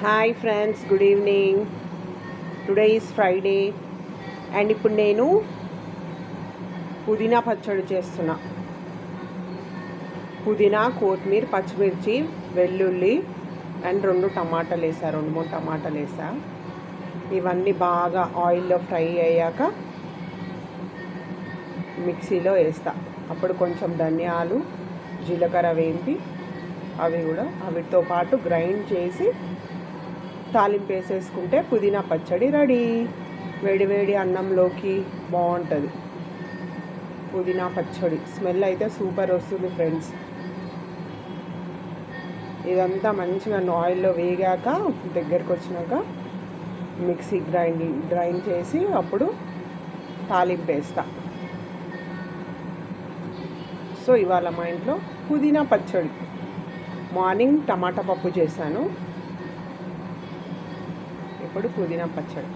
Hi friends, good evening. Today is Friday and ఇప్పుడు నేను పుదీనా పచ్చడి చేస్తున్నా. పుదీనా, కొత్తిమీర, పచ్చిమిర్చి, వెల్లుల్లి అండ్ 2 టమాటాలు వేసా, 2-3 టమాటాలు వేసా. ఇవన్నీ బాగా ఆయిల్లో ఫ్రై అయ్యాక మిక్సీలో వేస్తా. అప్పుడు కొంచెం ధనియాలు, జీలకర్ర వేంపి వీటితో పాటు గ్రైండ్ చేసి తాలింపు వేసేసుకుంటే పుదీనా పచ్చడి రెడీ. వేడి అన్నంలోకి బాగుంటుంది. పుదీనా పచ్చడి స్మెల్ అయితే సూపర్ వస్తుంది ఫ్రెండ్స్. ఇదంతా మంచిగా ఆయిల్లో వేగాక దగ్గరకు వచ్చినాక మిక్సీ గ్రైండ్ చేసి అప్పుడు తాలింపు వేస్తా. సో ఇవాళ మా ఇంట్లో పుదీనా పచ్చడి. మార్నింగ్ టమాటా పప్పు చేశాను, ఇప్పుడు పుదీనా పచ్చడి.